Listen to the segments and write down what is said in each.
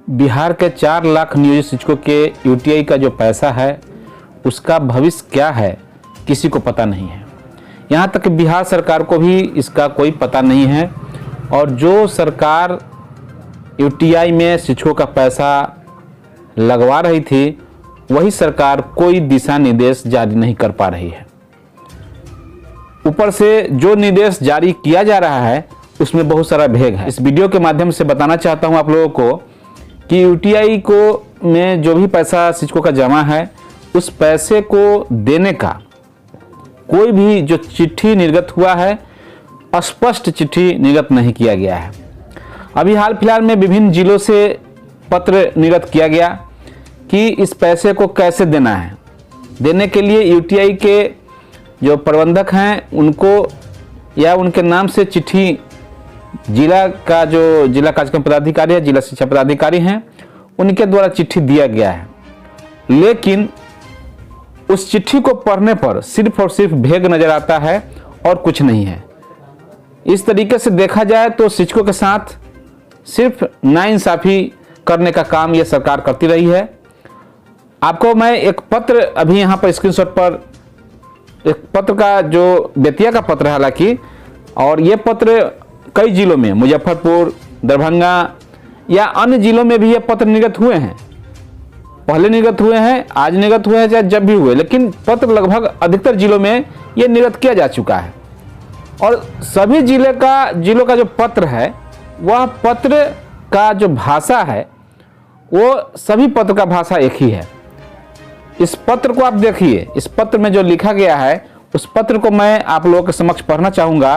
बिहार के 4 लाख नियोजित शिक्षकों के यूटीआई का जो पैसा है उसका भविष्य क्या है किसी को पता नहीं है। यहाँ तक कि बिहार सरकार को भी इसका कोई पता नहीं है और जो सरकार यूटीआई में शिक्षकों का पैसा लगवा रही थी वही सरकार कोई दिशा निर्देश जारी नहीं कर पा रही है। ऊपर से जो निर्देश जारी किया जा रहा है उसमें बहुत सारा भेद है। इस वीडियो के माध्यम से बताना चाहता हूं आप लोगों को कि यूटीआई को में जो भी पैसा शिक्षकों का जमा है उस पैसे को देने का कोई भी जो चिट्ठी निर्गत हुआ है स्पष्ट चिट्ठी निर्गत नहीं किया गया है। अभी हाल फिलहाल में विभिन्न जिलों से पत्र निर्गत किया गया कि इस पैसे को कैसे देना है। देने के लिए यूटीआई के जो प्रबंधक हैं उनको या उनके नाम से चिट्ठी जिला का जो जिला कार्यक्रम पदाधिकारी है, जिला शिक्षा पदाधिकारी हैं, उनके द्वारा चिट्ठी दिया गया है। लेकिन उस चिट्ठी को पढ़ने पर सिर्फ और सिर्फ भेद नजर आता है और कुछ नहीं है। इस तरीके से देखा जाए तो शिक्षकों के साथ सिर्फ नाइंसाफी करने का काम यह सरकार करती रही है। आपको मैं एक पत्र अभी यहाँ पर स्क्रीनशॉट पर एक पत्र का जो बेतिया का पत्र है हालांकि, और ये पत्र कई जिलों में मुजफ्फरपुर, दरभंगा या अन्य जिलों में भी ये पत्र निर्गत हुए हैं। पहले निर्गत हुए हैं, आज निर्गत हुए हैं, चाहे जब भी हुए, लेकिन पत्र लगभग अधिकतर जिलों में ये निर्गत किया जा चुका है। और सभी जिलों का जो पत्र है वह पत्र का जो भाषा है वो सभी पत्र का भाषा एक ही है। इस पत्र को आप देखिए, इस पत्र में जो लिखा गया है उस पत्र को मैं आप लोगों के समक्ष पढ़ना चाहूँगा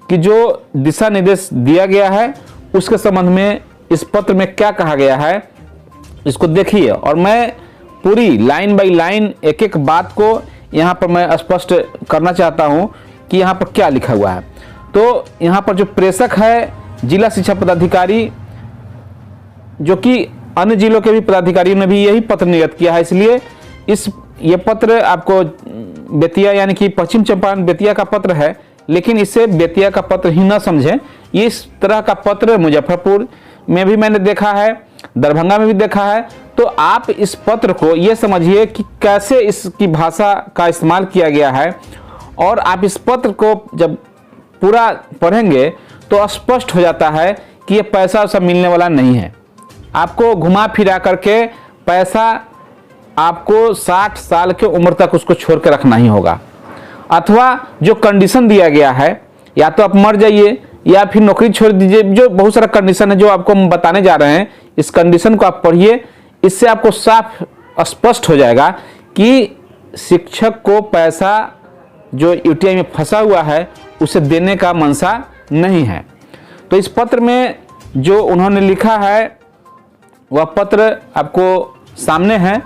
कि जो दिशा निर्देश दिया गया है उसके संबंध में इस पत्र में क्या कहा गया है इसको देखिए। और मैं पूरी लाइन बाय लाइन एक एक बात को यहाँ पर मैं स्पष्ट करना चाहता हूँ कि यहाँ पर क्या लिखा हुआ है। तो यहाँ पर जो प्रेषक है जिला शिक्षा पदाधिकारी, जो कि अन्य जिलों के भी पदाधिकारियों ने भी यही पत्र निर्गत किया है, इसलिए ये पत्र आपको बेतिया यानी कि पश्चिम चंपारण बेतिया का पत्र है, लेकिन इसे बेतिया का पत्र ही न समझें। ये इस तरह का पत्र मुजफ्फरपुर में भी मैंने देखा है, दरभंगा में भी देखा है। तो आप इस पत्र को ये समझिए कि कैसे इसकी भाषा का इस्तेमाल किया गया है, और आप इस पत्र को जब पूरा पढ़ेंगे तो स्पष्ट हो जाता है कि ये पैसा सब मिलने वाला नहीं है। आपको घुमा फिरा करके पैसा आपको 60 साल के उम्र तक उसको छोड़ के रखना ही होगा, अथवा जो कंडीशन दिया गया है या तो आप मर जाइए या फिर नौकरी छोड़ दीजिए। जो बहुत सारा कंडीशन है जो आपको हम बताने जा रहे हैं, इस कंडीशन को आप पढ़िए। इससे आपको साफ स्पष्ट हो जाएगा कि शिक्षक को पैसा जो यूटीआई में फंसा हुआ है उसे देने का मंशा नहीं है। तो इस पत्र में जो उन्होंने लिखा है वह पत्र आपको सामने है।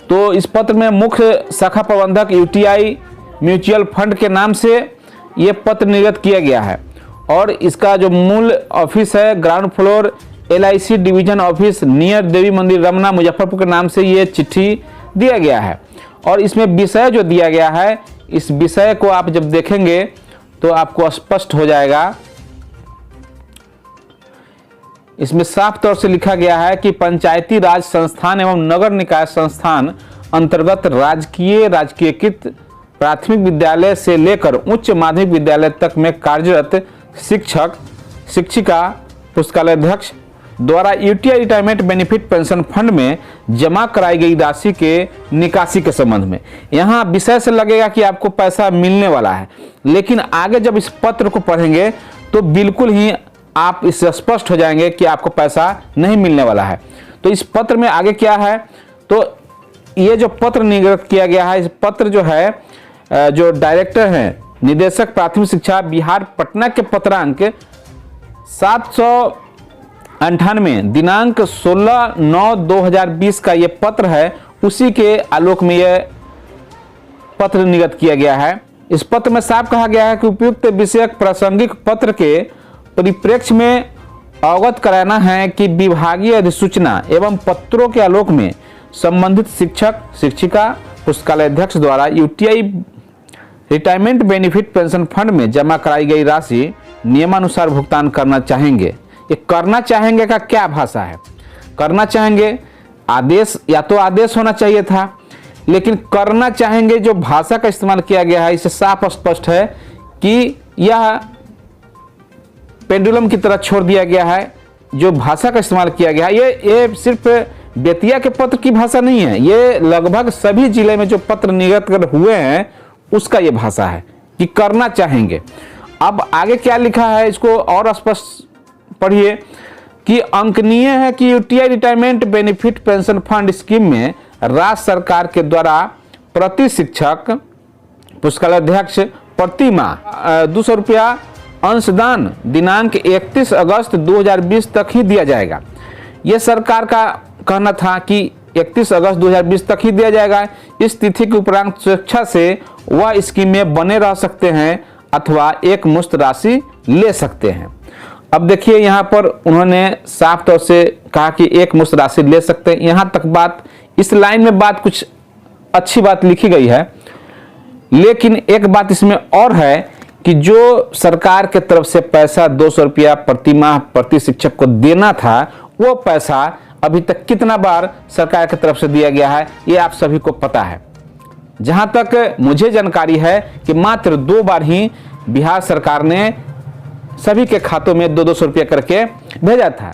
तो इस पत्र में मुख्य शाखा प्रबंधक यूटीआई म्यूचुअल फंड के नाम से ये पत्र निर्गत किया गया है, और इसका जो मूल ऑफिस है ground floor LIC division office near देवी मंदिर रमना मुजफ्फरपुर के नाम से ये चिट्ठी दिया गया है। और इसमें विषय जो दिया गया है, इस विषय को आप जब देखेंगे तो आपको स्पष्ट हो जाएगा। इसमें साफ तौर से लिखा गया है कि पंचायती राज संस्थान एवं नगर निकाय संस्थान अंतर्गत राजकीयकृत प्राथमिक विद्यालय से लेकर उच्च माध्यमिक विद्यालय तक में कार्यरत शिक्षक शिक्षिका पुस्तकालयाध्यक्ष द्वारा UTI retirement benefit pension fund में जमा कराई गई राशि के निकासी के संबंध में। यहाँ विषय से लगेगा कि आपको पैसा मिलने वाला है, लेकिन आगे जब इस पत्र को पढ़ेंगे तो बिल्कुल ही आप इससे स्पष्ट हो जाएंगे कि आपको पैसा नहीं मिलने वाला है। तो इस पत्र में आगे क्या है, तो ये जो पत्र निर्गत किया गया है, इस पत्र जो है जो डायरेक्टर हैं निदेशक प्राथमिक शिक्षा बिहार पटना के पत्रांक 798 दिनांक 16/9/2020 का ये पत्र है, उसी के आलोक में यह पत्र निर्गत किया गया है। इस पत्र में साफ कहा गया है कि उपयुक्त विषयक प्रासंगिक पत्र के परिप्रेक्ष्य में अवगत कराना है कि विभागीय अधिसूचना एवं पत्रों के आलोक में संबंधित शिक्षक शिक्षिका पुस्तकालयाध्यक्ष द्वारा UTI retirement benefit pension fund में जमा कराई गई राशि नियमानुसार भुगतान करना चाहेंगे। ये करना चाहेंगे का क्या भाषा है? करना चाहेंगे, आदेश या तो आदेश होना चाहिए था, लेकिन करना चाहेंगे जो भाषा का इस्तेमाल किया गया है, इससे साफ स्पष्ट है कि यह पेंडुलम की तरह छोड़ दिया गया है। जो भाषा का इस्तेमाल किया गया है ये सिर्फ बेतिया के पत्र की भाषा नहीं है, ये लगभग सभी जिले में जो पत्र निर्गत हुए हैं उसका ये भाषा है कि करना चाहेंगे। अब आगे क्या लिखा है इसको और स्पष्ट पढ़िए कि अंकनीय है कि UTI retirement benefit pension fund scheme में राज्य सरकार के द्वारा प्रति शिक्षक पुस्तकालयाध्यक्ष प्रति माह 200 रुपया अंशदान दिनांक 31 अगस्त 2020 तक ही दिया जाएगा। यह सरकार का कहना था कि 31 अगस्त 2020 तक ही दिया जाएगा। इस तिथि के उपरांत स्वेच्छा से वह स्कीम में बने रह सकते हैं अथवा एक मुश्त राशि ले सकते हैं। अब देखिए यहाँ पर उन्होंने साफ तौर से कहा कि एक मुश्त राशि ले सकते हैं। यहाँ तक बात, इस लाइन में बात कुछ अच्छी बात लिखी गई है, लेकिन एक बात इसमें और है कि जो सरकार के तरफ से पैसा 200 रुपया प्रति माह प्रति शिक्षक को देना था, वो पैसा अभी तक कितना बार सरकार की तरफ से दिया गया है ये आप सभी को पता है। जहां तक मुझे जानकारी है कि मात्र 2 बार ही बिहार सरकार ने सभी के खातों में 200 रुपया करके भेजा था।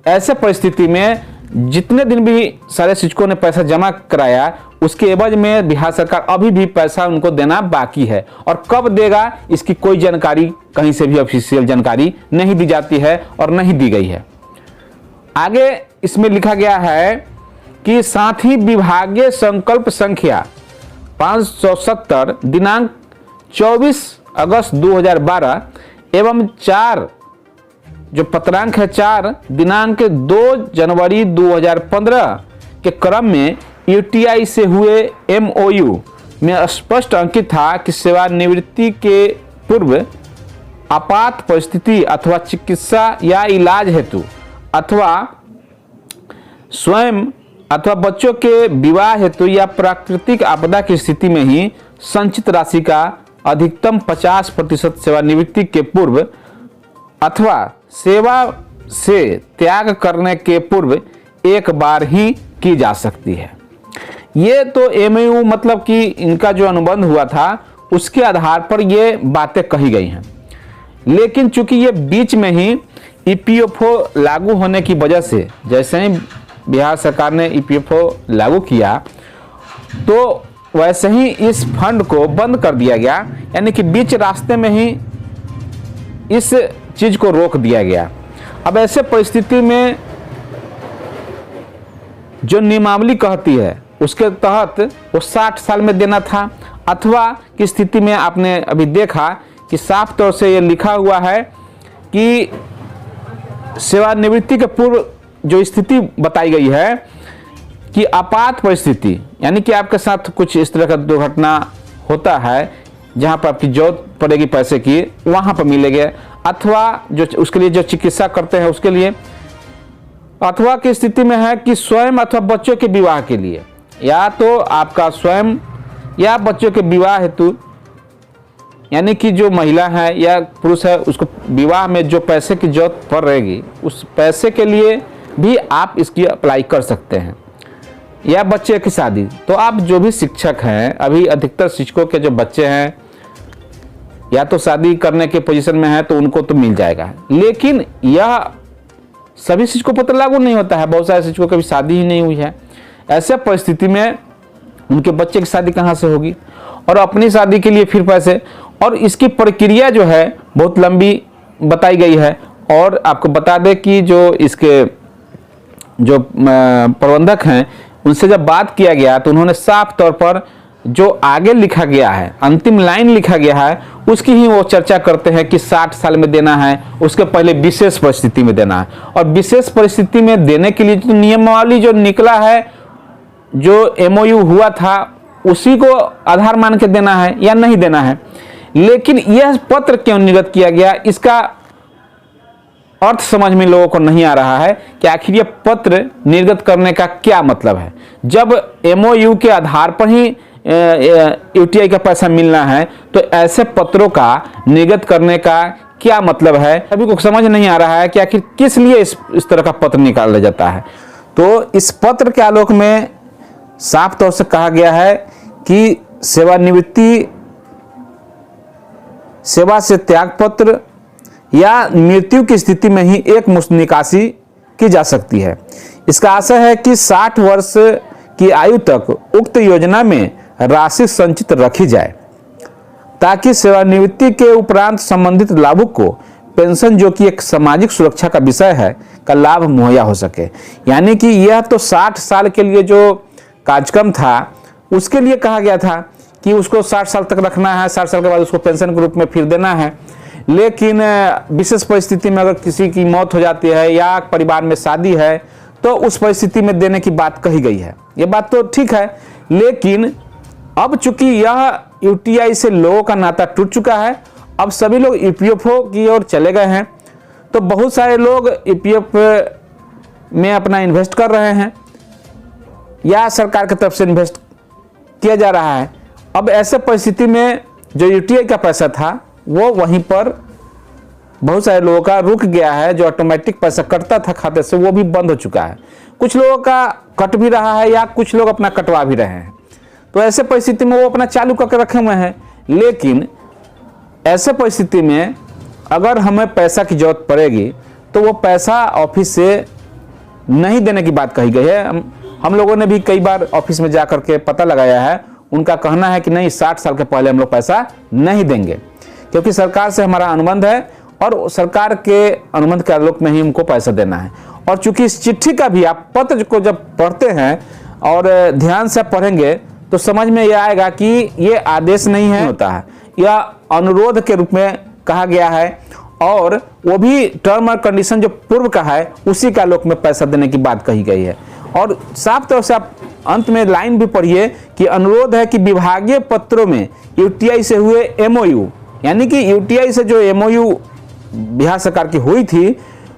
ऐसे परिस्थिति में जितने दिन भी सारे शिक्षकों ने पैसा जमा कराया, उसके एवज में बिहार सरकार अभी भी पैसा उनको देना बाकी है, और कब देगा इसकी कोई जानकारी, कहीं से भी ऑफिशियल जानकारी नहीं दी जाती है और नहीं दी गई है। आगे इसमें लिखा गया है कि साथ ही विभागीय संकल्प संख्या 570 दिनांक 24 अगस्त 2012 एवं 4 जो पत्रांक है 4 दिनांक 2 जनवरी 2015 के क्रम में यूटीआई से हुए एमओयू में स्पष्ट अंकित था कि सेवानिवृत्ति के पूर्व आपात परिस्थिति अथवा चिकित्सा या इलाज हेतु अथवा स्वयं अथवा बच्चों के विवाह हेतु या प्राकृतिक आपदा की स्थिति में ही संचित राशि का अधिकतम 50% सेवानिवृत्ति के पूर्व अथवा सेवा से त्याग करने के पूर्व एक बार ही की जा सकती है। ये तो एमओयू मतलब कि इनका जो अनुबंध हुआ था उसके आधार पर ये बातें कही गई हैं, लेकिन चूंकि ये बीच में ही ईपीएफओ लागू होने की वजह से, जैसे ही बिहार सरकार ने ईपीएफओ लागू किया तो वैसे ही इस फंड को बंद कर दिया गया, यानी कि बीच रास्ते में ही इस चीज को रोक दिया गया। अब ऐसे परिस्थिति में जो नियमावली कहती है उसके तहत वो 60 साल में देना था, अथवा की स्थिति में आपने अभी देखा कि साफ तौर से ये लिखा हुआ है कि सेवानिवृत्ति के पूर्व जो स्थिति बताई गई है कि आपात परिस्थिति, यानी कि आपके साथ कुछ इस तरह का दुर्घटना होता है जहां पर आपकी जरूरत पड़ेगी पैसे की, वहां पर मिलेंगे, अथवा जो उसके लिए जो चिकित्सा करते हैं उसके लिए, अथवा की स्थिति में है कि स्वयं अथवा बच्चों के विवाह के लिए, या तो आपका स्वयं या बच्चों के विवाह हेतु, यानी कि जो महिला है या पुरुष है उसको विवाह में जो पैसे की जरूरत पड़ रहेगी उस पैसे के लिए भी आप इसकी अप्लाई कर सकते हैं, या बच्चे की शादी। तो आप जो भी शिक्षक हैं, अभी अधिकतर शिक्षकों के जो बच्चे हैं या तो शादी करने के पोजीशन में है तो उनको तो मिल जाएगा, लेकिन यह सभी शिक्षकों पर तो लागू नहीं होता है। बहुत सारे शिक्षकों की भी शादी ही नहीं हुई है। ऐसे परिस्थिति में उनके बच्चे की शादी कहाँ से होगी, और अपनी शादी के लिए फिर पैसे, और इसकी प्रक्रिया जो है बहुत लंबी बताई गई है। और आपको बता दें कि जो इसके जो प्रबंधक हैं उनसे जब बात किया गया तो उन्होंने साफ तौर पर जो आगे लिखा गया है, अंतिम लाइन लिखा गया है, उसकी ही वो चर्चा करते हैं कि 60 साल में देना है, उसके पहले विशेष परिस्थिति में देना है, और विशेष परिस्थिति में देने के लिए जो नियमावली जो निकला है, जो एमओयू हुआ था उसी को आधार मान के देना है या नहीं देना है। लेकिन यह पत्र क्यों निर्गत किया गया, इसका अर्थ समझ में लोगों को नहीं आ रहा है कि आखिर यह पत्र निर्गत करने का क्या मतलब है। जब एमओयू के आधार पर ही यूटीआई का पैसा मिलना है तो ऐसे पत्रों का निर्गत करने का क्या मतलब है, अभी को समझ नहीं आ रहा है कि आखिर किस लिए इस तरह का पत्र निकाला जाता है। तो इस पत्र के आलोक में साफ तौर से कहा गया है कि सेवानिवृत्ति, सेवा से त्यागपत्र या मृत्यु की स्थिति में ही एक मुश्त निकासी की जा सकती है। इसका आशय है कि 60 वर्ष की आयु तक उक्त योजना में राशि संचित रखी जाए ताकि सेवानिवृत्ति के उपरांत संबंधित लाभुक को पेंशन, जो कि एक सामाजिक सुरक्षा का विषय है, का लाभ मुहैया हो सके। यानी कि यह तो 60 साल के लिए जो कार्यक्रम था उसके लिए कहा गया था कि उसको 60 साल तक रखना है, 60 साल के बाद उसको पेंशन के रूप में फिर देना है। लेकिन विशेष परिस्थिति में अगर किसी की मौत हो जाती है या परिवार में शादी है तो उस परिस्थिति में देने की बात कही गई है। ये बात तो ठीक है, लेकिन अब चूंकि यह यूटीआई से लोगों का नाता टूट चुका है, अब सभी लोग ईपीएफओ की ओर चले गए हैं, तो बहुत सारे लोग ईपीएफ में अपना इन्वेस्ट कर रहे हैं या सरकार की तरफ से इन्वेस्ट किया जा रहा है। अब ऐसे परिस्थिति में जो यूटीआई का पैसा था वो वहीं पर बहुत सारे लोगों का रुक गया है। जो ऑटोमेटिक पैसा कटता था खाते से वो भी बंद हो चुका है। कुछ लोगों का कट भी रहा है या कुछ लोग अपना कटवा भी रहे हैं। तो ऐसे परिस्थिति में वो अपना चालू करके रखे हुए हैं। लेकिन ऐसे परिस्थिति में अगर हमें पैसा की जरूरत पड़ेगी तो वो पैसा ऑफिस से नहीं देने की बात कही गई है। हम लोगों ने भी कई बार ऑफिस में जा करके पता लगाया है, उनका कहना है कि नहीं, 60 साल के पहले हम लोग पैसा नहीं देंगे, क्योंकि सरकार से हमारा अनुबंध है और सरकार के अनुबंध के आलोक में ही उनको पैसा देना है। और चूंकि इस चिट्ठी का भी आप पत्र को जब पढ़ते हैं और ध्यान से पढ़ेंगे तो समझ में यह आएगा कि ये आदेश नहीं है, होता है, यह अनुरोध के रूप में कहा गया है और वो भी टर्म और कंडीशन जो पूर्व का है उसी के आलोक में पैसा देने की बात कही गई है। और साफ तौर से आप अंत में लाइन भी पढ़िए कि अनुरोध है कि विभागीय पत्रों में यूटीआई से हुए एमओयू, यानी कि यूटीआई से जो एमओयू बिहार सरकार की हुई थी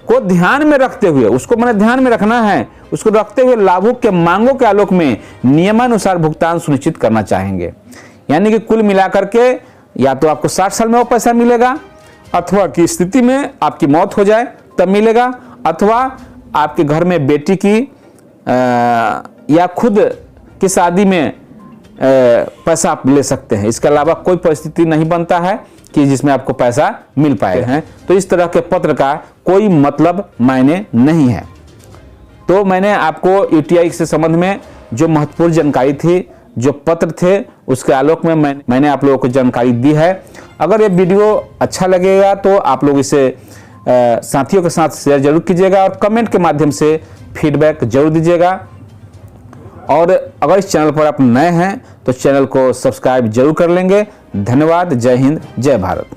को ध्यान में रखते हुए, उसको मैंने ध्यान में रखना है, उसको रखते हुए लाभुक के मांगों के आलोक में नियमानुसार भुगतान सुनिश्चित करना चाहेंगे। यानी कि कुल मिलाकर के या तो आपको 60 साल में वो पैसा मिलेगा, अथवा की स्थिति में आपकी मौत हो जाए तब मिलेगा, अथवा आपके घर में बेटी की या खुद की शादी में पैसा आप ले सकते हैं। इसके अलावा कोई परिस्थिति नहीं बनता है कि जिसमें आपको पैसा मिल पाए हैं। तो इस तरह के पत्र का कोई मतलब मायने नहीं है। तो मैंने आपको यूटीआई से संबंध में जो महत्वपूर्ण जानकारी थी, जो पत्र थे, उसके आलोक में मैंने आप लोगों को जानकारी दी है। अगर ये वीडियो अच्छा लगेगा तो आप लोग इसे साथियों के साथ शेयर जरूर कीजिएगा और कमेंट के माध्यम से फीडबैक जरूर दीजिएगा। और अगर इस चैनल पर आप नए हैं तो चैनल को सब्सक्राइब जरूर कर लेंगे। धन्यवाद। जय हिंद, जय भारत।